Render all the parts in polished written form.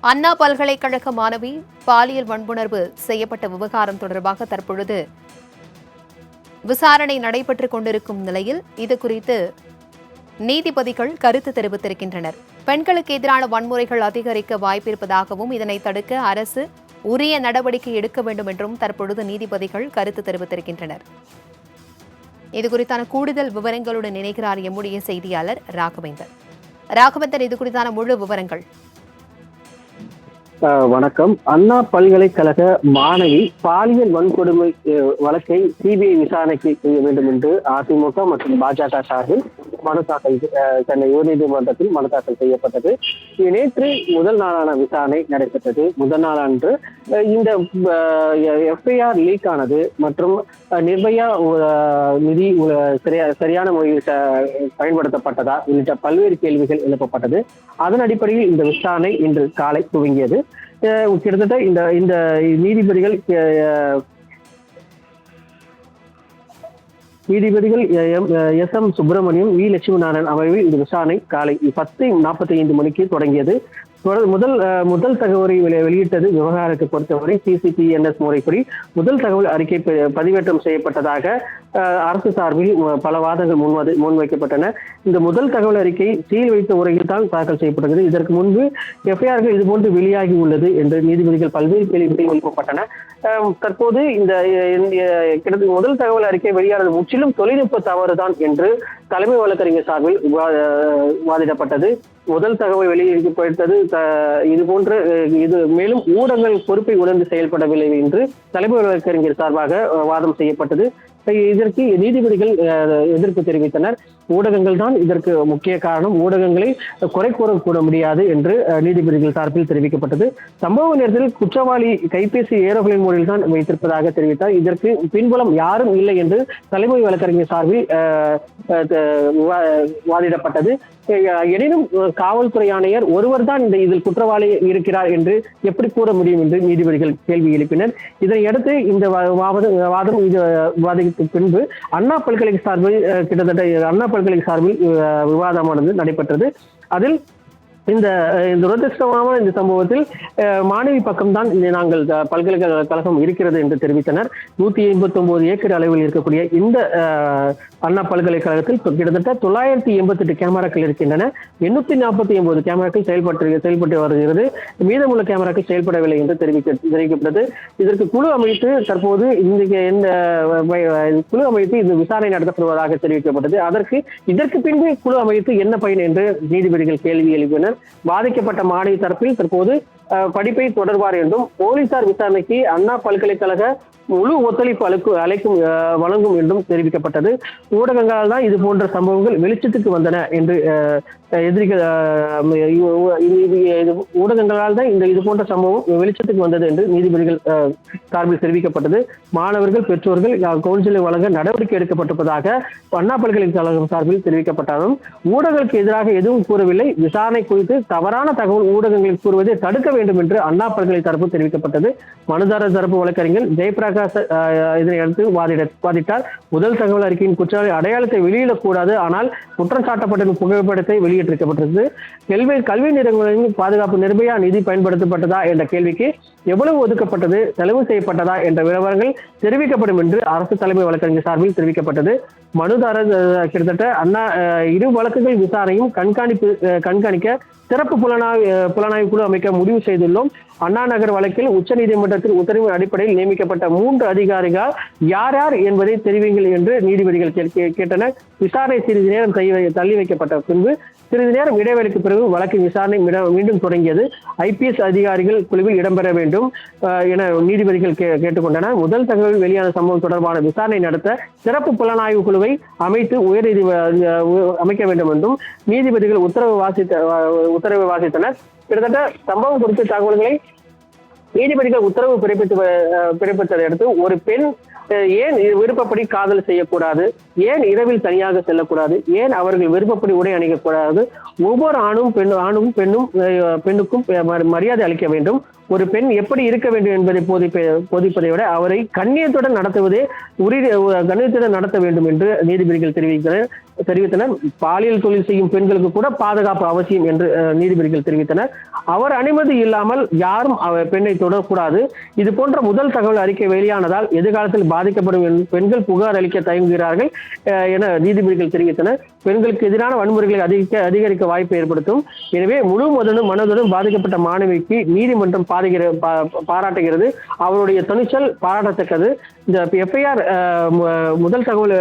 அண்ணா பல்கலைக்கழக மாணவி பாலியல் வன்புணர்வு செய்யப்பட்ட விவகாரம் தொடர்பாக தற்பொழுது விசாரணை நடைபெற்றுக் கொண்டிருக்கும் நிலையில் இதுகுறித்து நீதிபதிகள் கருத்து தெரிவித்திருக்கின்றனர். பெண்களுக்கு எதிரான வன்முறைகள் அதிகரிக்க வாய்ப்பிருப்பதாகவும் இதனை தடுக்க அரசு உரிய நடவடிக்கை எடுக்க வேண்டும் என்றும் தற்பொழுது நீதிபதிகள் கருத்து தெரிவித்திருக்கின்றனர். இதுகுறித்தான கூடுதல் விவரங்களுடன் இணைகிறார் எம்முடைய செய்தியாளர் ராகவேந்தர். இது குறித்தான முழு விவரங்கள். வணக்கம். அண்ணா பல்கலைக்கழக மாணவி பாலியல் வன்கொடுமை வழக்கை சிபிஐ விசாரணைக்கு செய்ய வேண்டும் என்று அதிமுக மற்றும் பாஜக சார்பில் மனு தாக்கல் சென்னை உயர்நீதிமன்றத்தில் மனு தாக்கல் செய்யப்பட்டது. நேற்று முதல் நாளான விசாரணை நடைபெற்றது. முதல் நாளன்று இந்த எஃப்ஐஆர் லீக் ஆனது மற்றும் நிர்பயா நிதி சரியான முறையில் பயன்படுத்தப்பட்டதா உள்ளிட்ட பல்வேறு கேள்விகள் எழுப்பப்பட்டது. அதன் அடிப்படையில் இந்த விசாரணை இன்று காலை துவங்கியது. கிட்டத்தட்ட இந்த நீதிபதிகள் எஸ்.எம். சுப்பிரமணியம், வி. லட்சுமி நாராயணன் அமர்வில் இந்த விசாரணை காலை 10:45 மணிக்கு தொடங்கியது. முதல் தகவலை வெளியிட்டது விவகாரத்தை பொறுத்தவரை சிசிடிஎன்எஸ் முறைப்படி முதல் தகவல் அறிக்கை பதிவேற்றம் செய்யப்பட்டதாக அரசு சார்பில் பல வாதங்கள் முன்வைக்கப்பட்டன. இந்த முதல் தகவல் அறிக்கை சீல் வைத்த உரையில் தான் தாக்கல் செய்யப்பட்டது. இதற்கு முன்பு எஃப்ஐஆர்கள் இதுபோன்று வெளியாகி உள்ளது என்று நீதிபதிகள் பல்வேறு கேள்விகள் எழுப்பப்பட்டன. தற்போது இந்த முதல் தகவல் அறிக்கை வெளியானது முற்றிலும் தொழில்நுட்ப தவறுதான் என்று தலைமை வழக்கறிஞர் சார்பில் வாதிடப்பட்டது. முதல் தகவல் வெளியிடப்பட்டது இது போன்ற மேலும் ஊடகங்கள் பொறுப்பை உணர்ந்து செயல்படவில்லை என்று தலைமை வழக்கறிஞர் சார்பாக வாதம் செய்யப்பட்டது. இதற்கு நீதிபதிகள் எதிர்ப்பு தெரிவித்தனர். ஊடகங்கள் தான் இதற்கு முக்கிய காரணம், ஊடகங்களை குறை கூற முடியாது என்று நீதிபதிகள் சார்பில் தெரிவிக்கப்பட்டது. சம்பவ நேரத்தில் குற்றவாளி கைபேசி ஏரோகளின் முறையில் தான் வைத்திருப்பதாக தெரிவித்தார். இதற்கு பின்புலம் யாரும் இல்லை என்று தலைமை வழக்கறிஞர் சார்பில் வாதிடப்பட்டது. எனினும் காவல்துறை ஆணையர் ஒருவர் தான் இதில் குற்றவாளி இருக்கிறார் என்று எப்படி கூற முடியும் என்று நீதிபதிகள் கேள்வி எழுப்பினர். இதனையடுத்து இந்த வாதம் விவாதித்த பின்பு அண்ணா பல்கலை சார்பில் விவாதமானது நடைபெற்றது. அதில் இந்த துரதிருஷ்டமான இந்த சம்பவத்தில் மாணவி பக்கம்தான் நாங்கள் பல்கலைக்கழகம் இருக்கிறது என்று தெரிவித்தனர். 189 ஏக்கர் அளவில் இருக்கக்கூடிய இந்த அண்ணா பல்கலைக்கழகத்தில் கிட்டத்தட்ட 988 கேமராக்கள் இருக்கின்றன. 849 கேமராக்கள் செயல்பட்டு வருகிறது. மீதமுள்ள கேமராக்கள் செயல்படவில்லை என்று தெரிவிக்கப்பட்டது. இதற்கு குழு அமைத்து தற்போது இந்த குழு அமைத்து இந்த விசாரணை நடத்தப்படுவதாக தெரிவிக்கப்பட்டது. இதற்கு பின்பு குழு அமைத்து என்ன பயன் என்று நீதிபதிகள் கேள்வி எழுப்பினர். பாதிக்கப்பட்ட மாணவி தரப்பில் தற்போது படிப்பை தொடர்வார் என்றும் போலீசார் விசாரணைக்கு அண்ணா பல்கலைக்கழக முழு ஒத்துழைப்பு வழங்கும் என்றும் தெரிவிக்கப்பட்டது. ஊடகங்களால் தான் இது போன்ற சம்பவங்கள் வெளிச்சத்துக்கு வந்தன என்று ஊடகங்களால் தான் இது போன்ற சம்பவம் வெளிச்சத்துக்கு வந்தது என்று நீதிபதிகள் சார்பில் தெரிவிக்கப்பட்டது. மாணவர்கள், பெற்றோர்கள் கவுன்சிலிங் வழங்க நடவடிக்கை எடுக்கப்பட்டிருப்பதாக அண்ணா பல்கலைக்கழகம் சார்பில் தெரிவிக்கப்பட்டாலும் ஊடகங்களுக்கு எதிராக எதுவும் கூறவில்லை. விசாரணை குறித்து தவறான தகவல் ஊடகங்களுக்கு கூறுவதை தடுக்க வேண்டும் என்று அண்ணா பல்கலை தரப்பு தெரிவிக்கப்பட்டது. மனுதாரர் தரப்பு வழக்கறிஞர் ஜெயபிரகாஷ் இதனை அடுத்து வாதிட்டார். முதல் தகவல் அறிக்கையின் குற்றவாளி அடையாளத்தை வெளியிடக்கூடாது, ஆனால் குற்றம் சாட்டப்பட்ட புகைப்படத்தை வெளியிட்டிருக்கப்பட்டது. கல்வி நிறுவனங்களின் பாதுகாப்பு நிர்பயா நிதி பயன்படுத்தப்பட்டதா என்ற கேள்விக்கு எவ்வளவு ஒதுக்கப்பட்டது, செலவு செய்யப்பட்டதா என்ற விவரங்கள் தெரிவிக்கப்படும் என்று அரசு தலைமை வழக்கறிஞர் சார்பில் தெரிவிக்கப்பட்டது. மனுதாரர் கிட்டத்தட்ட அண்ணா இரு வழக்குகள் விசாரணையும் கண்காணிக்க சிறப்பு புலனாய்வு குழு அமைக்க முடிவு செய்துள்ளோம். அண்ணா நகர் வழக்கில் உச்ச நீதிமன்றத்தில் உத்தரவின் அடிப்படையில் நியமிக்கப்பட்ட 3 அதிகாரிகள் யார் யார் என்பதை தெரிவிங்கள் என்று நீதிபதிகள் கேட்டனர். விசாரணை சிறிது நேரம் தள்ளி வைக்கப்பட்ட பின்பு சிறிது நேரம் இடைவெளிக்கு பிறகு வழக்கின் விசாரணை மீண்டும் தொடங்கியது. ஐபிஎஸ் அதிகாரிகள் குழுவில் இடம்பெற வேண்டும் என நீதிபதிகள் கேட்டுக்கொண்டனர். முதல் தகவல் வெளியான சம்பவம் தொடர்பான விசாரணை நடத்த சிறப்பு புலனாய்வு குழுவை அமைத்து அமைக்க வேண்டும் என்றும் நீதிபதிகள் உத்தரவு வாசித்தனர். கிட்டத்தட்ட சம்பவம் குறித்த தகவல்களை நீதிபதிகள் உத்தரவு பிறப்பித்ததை அடுத்து ஒரு பெண் ஏன் விருப்பப்படி காதல் செய்யக்கூடாது, ஏன் இரவில் தனியாக செல்லக்கூடாது, ஏன் அவர்கள் விருப்பப்படி உடை அணியக்கூடாது, ஒவ்வொரு ஆணும் பெண்ணுக்கும் மரியாதை அளிக்க வேண்டும், ஒரு பெண் எப்படி இருக்க வேண்டும் என்பதை போதிப்பதை விட அவரை கண்ணியத்துடன் நடத்துவதே கண்ணியத்துடன் நடத்த வேண்டும் என்று நீதிபதிகள் தெரிவித்தனர். பாலியல் தொழில் செய்யும் பெண்களுக்கு கூட பாதுகாப்பு அவசியம் என்று நீதிபதிகள் தெரிவித்தனர். அவர் அனுமதி இல்லாமல் யாரும் பெண்ணை தொடரக்கூடாது. இது போன்ற முதல் தகவல் அறிக்கை வெளியானதால் எதிர்காலத்தில் பாதிக்கப்படும் பெண்கள் புகார் அளிக்க தயங்குகிறார்கள் என நீதிபதிகள் தெரிவித்தனர். பெண்களுக்கு எதிரான வன்முறைகளை அதிகரிக்க வாய்ப்பு ஏற்படுத்தும். எனவே முழு மனதுடன் பாதிக்கப்பட்ட மாணவிக்கு நீதிமன்றம் பாராட்டுகிறது. அவருடைய துணிச்சல் பாராட்டத்தக்கது. இந்த எஃப்ஐஆர் முதல் தகவல்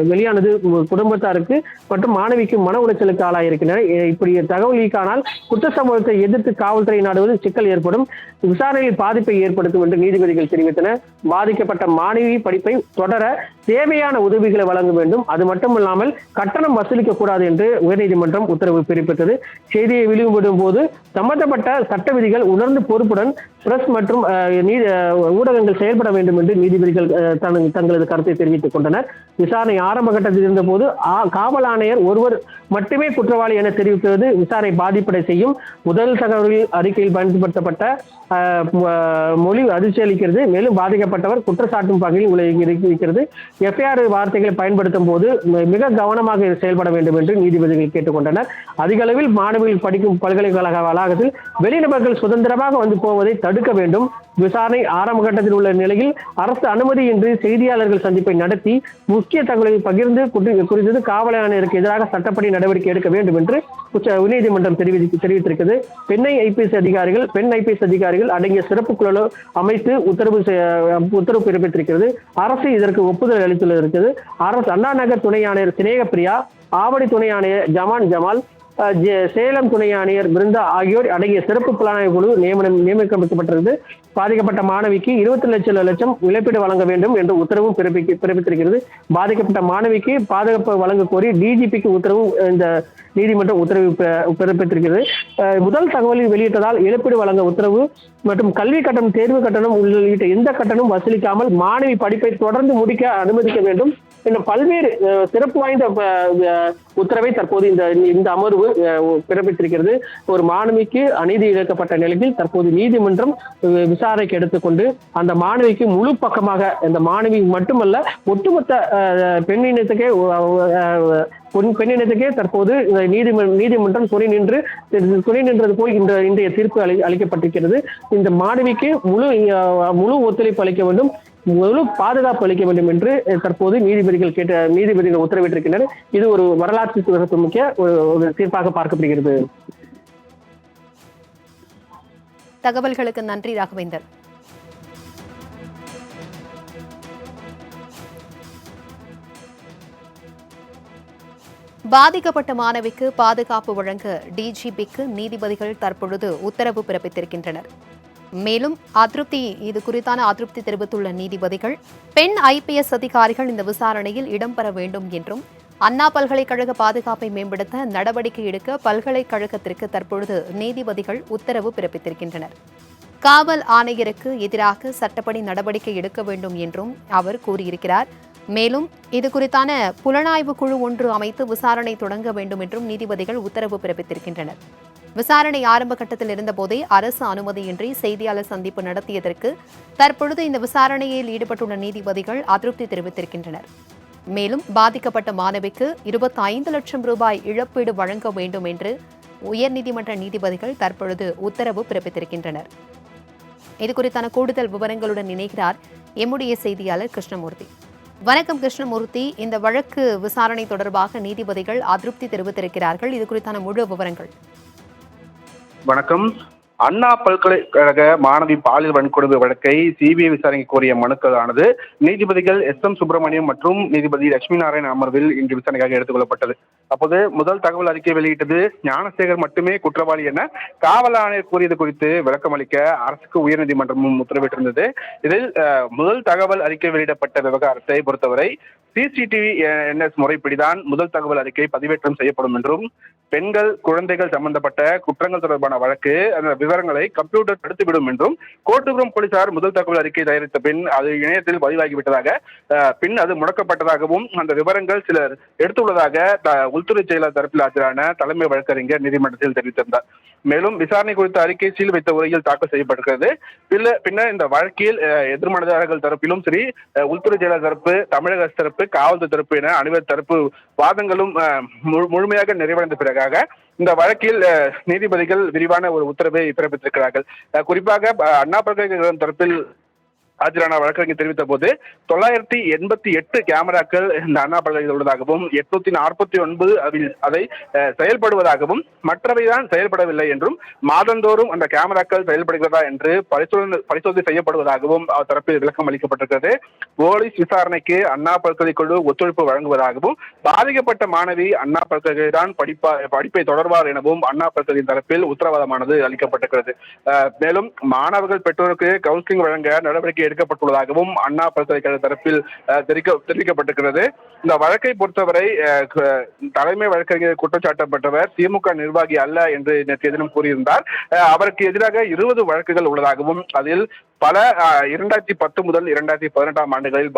வெளியானது குடும்பத்தாருக்கு மற்றும் மாணவிக்கு மன உளைச்சலுக்கு ஆளாயிருக்கின்றனர். இப்படி தகவல் லீக்கானால் குற்ற சம்பவத்தை எதிர்த்து காவல்துறை நாடுவது சிக்கல் ஏற்படும், விசாரணையில் பாதிப்பை ஏற்படுத்தும் என்று நீதிபதிகள் தெரிவித்தனர். பாதிக்கப்பட்ட மாணவி படிப்பை தொடர தேவையான உதவிகளை வழங்க வேண்டும், அது மட்டுமல்லாமல் கட்டணம் வசூலிக்க கூடாது என்று உயர்நீதிமன்றம் உத்தரவு பிறப்பித்தது. செய்தியை வெளியிடும் போது சம்பந்தப்பட்ட சட்ட விதிகள் உணர்ந்து பொறுப்புடன் பிரஸ் மற்றும் ஊடகங்கள் செயல்பட வேண்டும் என்று நீதிபதிகள் தங்களது கருத்தை தெரிவித்துக் கொண்டனர். விசாரணை ஆரம்ப கட்டத்தில் இருந்த போது காவல் ஆணையர் ஒருவர் மட்டுமே குற்றவாளி என தெரிவிப்பது விசாரணை பாதிப்படை செய்யும். முதல் தகவல் அறிக்கையில் பயன்படுத்தப்பட்ட மொழி அதிர்ச்சி அளிக்கிறது. மேலும் பாதிக்கப்பட்டவர் குற்றச்சாட்டும் வகையில் இருக்கிறது. எஃப்ஐஆர் வார்த்தைகளை பயன்படுத்தும் போது மிக கவனமாக செயல்பட வேண்டும் என்று நீதிபதிகள் கேட்டுக்கொண்டனர். அதிக அளவில் மாணவிகள் படிக்கும் பல்கலைக்கழக வளாகத்தில் வெளிநபர்கள் சுதந்திரமாக வந்து போவதை தடுக்க வேண்டும். விசாரணை ஆரம்ப கட்டத்தில் உள்ள நிலையில் அரசு அனுமதியின்றி செய்தியாளர்கள் சந்திப்பை நடத்தி முக்கிய தகவலை பகிர்ந்து குறித்தது காவல் ஆணையருக்கு எதிராக சட்டப்படி நடவடிக்கை எடுக்க வேண்டும் என்று உயர்நீதிமன்றம் தெரிவித்திருக்கிறது. பெண் ஐபிஎஸ் அதிகாரிகள் அடங்கிய சிறப்பு குழு அமைத்து உத்தரவு பிறப்பித்திருக்கிறது. அரசு இதற்கு ஒப்புதல் அளித்துள்ளது. அரசு அண்ணா நகர் துணை ஆணையர் சினேகப்பிரியா, ஆவடி துணை ஆணையர் ஜமால், சேலம் துணை ஆணையர் பிருந்தா ஆகியோர் அடங்கிய சிறப்பு புலனாய்வு குழு நியமிக்கப்பட்டிருக்கிறது. பாதிக்கப்பட்ட மாணவிக்கு 20 லட்சம் இழப்பீடு வழங்க வேண்டும் என்று உத்தரவும் பிறப்பித்திருக்கிறது. பாதிக்கப்பட்ட மாணவிக்கு பாதுகாப்பு வழங்க கோரி டிஜிபிக்கு உத்தரவு இந்த நீதிமன்றம் உத்தரவு பிறப்பித்திருக்கிறது. முதல் தகவலில் வெளியிட்டதால் இழப்பீடு வழங்க உத்தரவு மற்றும் கல்வி கட்டணம், தேர்வு கட்டணம் உள்ளிட்ட எந்த கட்டணம் வசூலிக்காமல் மாணவி படிப்பை தொடர்ந்து முடிக்க அனுமதிக்க வேண்டும் என்ற பல்வேறு சிறப்பு வாய்ந்த உத்தரவை தற்போது இந்த அமர்வு பிறப்பித்திருக்கிறது. ஒரு மாணவிக்கு அநீதி இழைக்கப்பட்ட நிலையில் தற்போது நீதிமன்றம் விசாரணைக்கு எடுத்துக்கொண்டு அந்த மாணவிக்கு முழு பக்கமாக, இந்த மாணவி மட்டுமல்ல ஒட்டுமொத்த பெண்ணினத்துக்கே தற்போது நீதிமன்றம் துணை நின்றது போய் இன்றைய தீர்ப்பு அளிக்கப்பட்டிருக்கிறது. இந்த மாணவிக்கு முழு ஒத்துழைப்பு அளிக்க வேண்டும், முழு பாதுகாப்பு அளிக்க வேண்டும் என்று தற்போது நீதிபதிகள் உத்தரவிட்டிருக்கின்றனர். இது ஒரு வரலாற்று சிறப்புமிக்க ஒரு தீர்ப்பாக பார்க்கப்படுகிறது. தகவல்களுக்கு நன்றி ராகவேந்தர். பாதிக்கப்பட்ட மாணவிக்கு பாதுகாப்பு வழங்க டிஜிபிக்கு நீதிபதிகள் தற்பொழுது உத்தரவு பிறப்பித்திருக்கின்றனர். மேலும் இது குறித்தான அதிருப்தி தெரிவித்துள்ள நீதிபதிகள் பெண் ஐபிஎஸ் அதிகாரிகள் இந்த விசாரணையில் இடம்பெற வேண்டும் என்றும் அண்ணா பல்கலைக்கழக பாதுகாப்பை மேம்படுத்த நடவடிக்கை எடுக்க பல்கலைக்கழகத்திற்கு தற்பொழுது நீதிபதிகள் உத்தரவு பிறப்பித்திருக்கின்றனர். காவல் ஆணையருக்கு எதிராக சட்டப்படி நடவடிக்கை எடுக்க வேண்டும் என்றும் அவர் கூறியிருக்கிறார். மேலும் இது குறித்தான புலனாய்வு குழு ஒன்று அமைத்து விசாரணை தொடங்க வேண்டும் என்றும் நீதிபதிகள் உத்தரவு பிறப்பித்திருக்கின்றனர். விசாரணை ஆரம்ப கட்டத்தில் இருந்தபோதே அரசு அனுமதியின்றி செய்தியாளர் சந்திப்பு நடத்தியதற்கு தற்பொழுது இந்த விசாரணையில் ஈடுபட்டுள்ள நீதிபதிகள் அதிருப்தி தெரிவித்திருக்கின்றனர். மேலும் பாதிக்கப்பட்ட மாணவிக்கு 25 லட்சம் ரூபாய் இழப்பீடு வழங்க வேண்டும் என்று உயர்நீதிமன்ற நீதிபதிகள் தற்பொழுது உத்தரவு பிறப்பித்திருக்கின்றனர். இதுகுறித்தான கூடுதல் விவரங்களுடன் இணைகிறார் எம்முடைய செய்தியாளர் கிருஷ்ணமூர்த்தி. வணக்கம் கிருஷ்ணமூர்த்தி, இந்த வழக்கு விசாரணை தொடர்பாக நீதிபதிகள் அதிருப்தி தெரிவித்திருக்கிறார்கள். இது குறித்தான முழு விவரங்கள். வணக்கம். அண்ணா பல்கலைக்கழக மாணவி பாலியல் வன்கொடுமை வழக்கை சிபிஐ விசாரணை கோரிய மனுக்களானது நீதிபதிகள் எஸ்.எம். சுப்பிரமணியம் மற்றும் நீதிபதி லட்சுமி நாராயணன் அமர்வில் இன்று விசாரணைக்காக எடுத்துக் கொள்ளப்பட்டது. அப்போது முதல் தகவல் அறிக்கை வெளியிட்டது ஞானசேகர் மட்டுமே குற்றவாளி என காவல் ஆணையர் கூறியது குறித்து விளக்கம் அளிக்க அரசுக்கு உயர்நீதிமன்றமும் உத்தரவிட்டிருந்தது. இதில் முதல் தகவல் அறிக்கை வெளியிடப்பட்ட விவகாரத்தை பொறுத்தவரை சிசிடிவி என்எஸ் முறைப்படிதான் முதல் தகவல் அறிக்கை பதிவேற்றம் செய்யப்படும் என்றும் பெண்கள், குழந்தைகள் சம்பந்தப்பட்ட குற்றங்கள் தொடர்பான வழக்கு அந்த விவரங்களை கம்ப்யூட்டர் தடுத்துவிடும் என்றும் கோட்டூர்புரம் போலீசார் முதல் தகவல் அறிக்கை தயாரித்த பின் அது இணையத்தில் பதிவாகிவிட்டதாக பின் அது முடக்கப்பட்டதாகவும் அந்த விவரங்கள் சிலர் எடுத்துள்ளதாக உள்துறை செயலர் தரப்பில் ஆஜரான தலைமை வழக்கறிஞர் நீதிமன்றத்தில் தெரிவித்திருந்தார். மேலும் விசாரணை குறித்த அறிக்கை சீல் வைத்த உரையில் தாக்கல் செய்யப்பட்டிருக்கிறது. பின்னர் இந்த வழக்கில் எதிர்மனதாரர்கள் தரப்பிலும் சரி, உள்துறை செயலர் தரப்பு, தமிழக அரசு தரப்பு, காவல்துறை தரப்பு என அனைவர் தரப்பு வாதங்களும் முழுமையாக நிறைவடைந்த பிறகாக இந்த வழக்கில் நீதிபதிகள் விரிவான ஒரு உத்தரவை பிறப்பித்திருக்கிறார்கள். குறிப்பாக அண்ணா பல்கலைக்கழகம் தரப்பில் ஆஜரான வழக்கறிஞர் தெரிவித்த போது 988 கேமராக்கள் இந்த அண்ணா பல்கலைக்கழகத்தில் உள்ளதாகவும் 849 அதை செயல்படுவதாகவும் மற்றவைதான் செயல்படவில்லை என்றும் மாதந்தோறும் அந்த கேமராக்கள் செயல்படுகிறதா என்று பரிசோதனை செய்யப்படுவதாகவும் அவர் தரப்பில் விளக்கம் அளிக்கப்பட்டிருக்கிறது. போலீஸ் விசாரணைக்கு அண்ணா பல்கலைக்கழக ஒத்துழைப்பு வழங்குவதாகவும் பாதிக்கப்பட்ட மாணவி அண்ணா பல்கலைக்கழக தான் படிப்பை தொடர்வார் எனவும் அண்ணா பல்கலைக்கழக தரப்பில் உத்தரவாதமானது அளிக்கப்பட்டிருக்கிறது. மேலும் மாணவர்கள் பெற்றோருக்கு கவுன்சிலிங் வழங்க நடவடிக்கை எடுக்கப்பட்டுள்ளதாகவும் அண்ணா பல்கலைக்கழக தரப்பில் தெரிவிக்கப்பட்டிருக்கிறது. இந்த வழக்கை பொறுத்தவரை தலைமை வழக்கறிஞர் குற்றச்சாட்டப்பட்டவர் திமுக நிர்வாகி அல்ல என்று நேற்று தினம் கூறியிருந்தார். அவருக்கு எதிராக 20 வழக்குகள் உள்ளதாகவும் அதில் பல 2010 முதல் 2018 ஆண்டுகளில்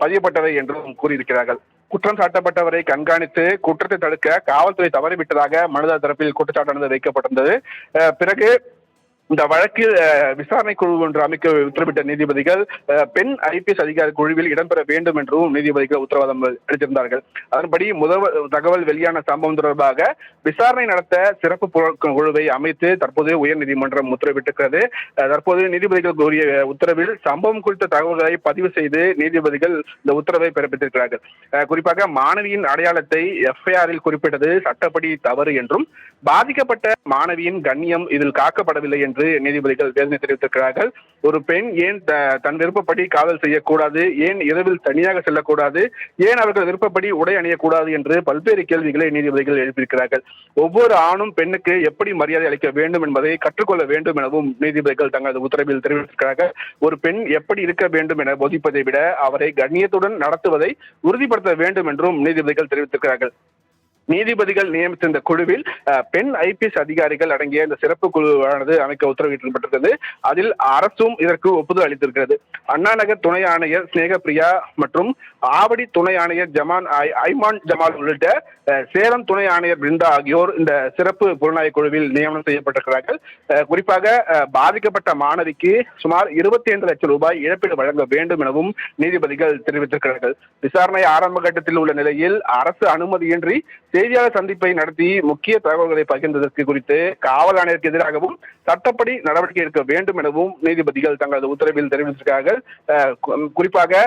பதியப்பட்டவை என்றும் கூறியிருக்கிறார்கள். குற்றம் சாட்டப்பட்டவரை கண்காணித்து குற்றத்தை தடுக்க காவல்துறை தவறிவிட்டதாக மனுதாரர் தரப்பில் குற்றச்சாட்டானது வைக்கப்பட்டிருந்தது. பிறகு இந்த வழக்கில் விசாரணை குழு ஒன்று அமைக்க உத்தரவிட்ட நீதிபதிகள் பெண் IPS அதிகாரி குழுவில் இடம்பெற வேண்டும் என்றும் நீதிபதிகள் உத்தரவாதம் அளித்திருந்தார்கள். அதன்படி முதல் தகவல் வெளியான சம்பவம் தொடர்பாக விசாரணை நடத்த சிறப்பு குழுவை அமைத்து தற்போது உயர்நீதிமன்றம் உத்தரவிட்டிருக்கிறது. தற்போது நீதிபதிகள் கூறிய உத்தரவில் சம்பவம் குறித்த தகவல்களை பதிவு செய்து நீதிபதிகள் இந்த உத்தரவை பிறப்பித்திருக்கிறார்கள். குறிப்பாக மாணவியின் அடையாளத்தை FIR-இல் குறிப்பிட்டது சட்டப்படி தவறு என்றும் பாதிக்கப்பட்ட மாணவியின் கண்ணியம் இதில் காக்கப்படவில்லை என்று நீதிபதிகள் வேதனை தெரிவித்திருக்கிறார்கள். ஒரு பெண் ஏன் தன் விருப்பப்படி காதல் செய்யக்கூடாது, ஏன் இரவில் தனியாக செல்லக்கூடாது, ஏன் அவர்கள் விருப்பப்படி உடை அணியக்கூடாது என்று பல்வேறு கேள்விகளை நீதிபதிகள் எழுப்பியிருக்கிறார்கள். ஒவ்வொரு ஆணும் பெண்ணுக்கு எப்படி மரியாதை அளிக்க வேண்டும் என்பதை கற்றுக்கொள்ள வேண்டும் எனவும் நீதிபதிகள் தங்களது உத்தரவில் தெரிவித்திருக்கிறார்கள். ஒரு பெண் எப்படி இருக்க வேண்டும் என போதிப்பதை விட அவரை கண்ணியத்துடன் நடத்துவதை உறுதிப்படுத்த வேண்டும் என்றும் நீதிபதிகள் தெரிவித்திருக்கிறார்கள். நீதிபதிகள் நியமித்த இந்த குழுவில் பெண் IPS அதிகாரிகள் அடங்கிய இந்த சிறப்பு குழுவானது அமைக்க உத்தரவிடப்பட்டிருக்கிறது. அதில் அரசும் இதற்கு ஒப்புதல் அளித்திருக்கிறது. அண்ணா நகர் துணை ஆணையர் ஸ்னேகப்பிரியா மற்றும் ஆவடி துணை ஆணையர் ஐமான் ஜமால் உள்ளிட்ட சேலம் துணை ஆணையர் பிருந்தா ஆகியோர் இந்த சிறப்பு புலனாய்வு குழுவில் நியமனம் செய்யப்பட்டிருக்கிறார்கள். குறிப்பாக பாதிக்கப்பட்ட மாணவிக்கு சுமார் 25 லட்சம் ரூபாய் இழப்பீடு வழங்க வேண்டும் எனவும் நீதிபதிகள் தெரிவித்திருக்கிறார்கள். விசாரணை ஆரம்ப கட்டத்தில் உள்ள நிலையில் அரசு அனுமதியின்றி செய்தியாளர் சந்திப்பை நடத்தி முக்கிய தகவல்களை பகிர்ந்ததற்கு குறித்து காவல் ஆணையருக்கு எதிராகவும் சட்டப்படி நடவடிக்கை எடுக்க வேண்டும் எனவும் நீதிபதிகள் தங்களது உத்தரவில் தெரிவித்திருக்கிறார்கள். குறிப்பாக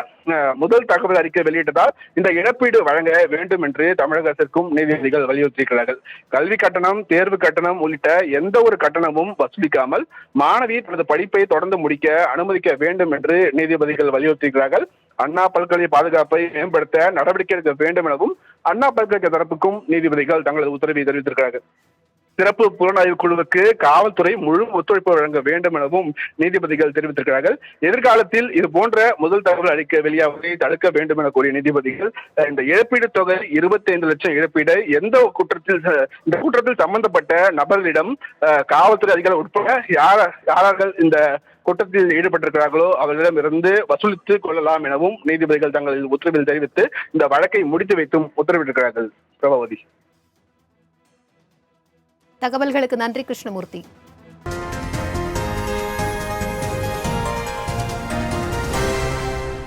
முதல் தகவல் அறிக்கை வெளியிட்டதால் இந்த இழப்பீடு வழங்க வேண்டும் என்று தமிழக அரசுக்கும் நீதிபதிகள் வலியுறுத்தியிருக்கிறார்கள். கல்வி கட்டணம், தேர்வு கட்டணம் உள்ளிட்ட எந்த ஒரு கட்டணமும் வசூலிக்காமல் மாணவி தனது படிப்பை தொடர்ந்து முடிக்க அனுமதிக்க வேண்டும் என்று நீதிபதிகள் வலியுறுத்தியிருக்கிறார்கள். அண்ணா பல்கலை பாதுகாப்பை மேம்படுத்த நடவடிக்கை எடுக்க வேண்டும் எனவும் அண்ணா பல்கலைக்கழக தரப்புக்கும் நீதிபதிகள் தங்களது உத்தரவை தெரிவித்திருக்கிறார்கள். சிறப்பு புலனாய்வு குழுவுக்கு காவல்துறை முழு ஒத்துழைப்பு வழங்க வேண்டும் எனவும் நீதிபதிகள் தெரிவித்திருக்கிறார்கள். எதிர்காலத்தில் இது போன்ற முதல் தகவல் அறிக்கை வெளியாவதை தடுக்க வேண்டும் என கூறிய நீதிபதிகள் இந்த இழப்பீடு தொகை 25 லட்சம் இழப்பீடு இந்த குற்றத்தில் சம்பந்தப்பட்ட நபர்களிடம் காவல்துறை அதிகாரிகள் உட்பட யாரார்கள் இந்த குற்றத்தில் ஈடுபட்டிருக்கிறார்களோ அவர்களிடம் இருந்து வசூலித்துக் கொள்ளலாம் எனவும் நீதிபதிகள் தங்கள் உத்தரவில் தெரிவித்து இந்த வழக்கை முடித்து வைத்தும் உத்தரவிட்டிருக்கிறார்கள். பிரபாவதி. தகவல்களுக்கு நன்றி கிருஷ்ணமூர்த்தி.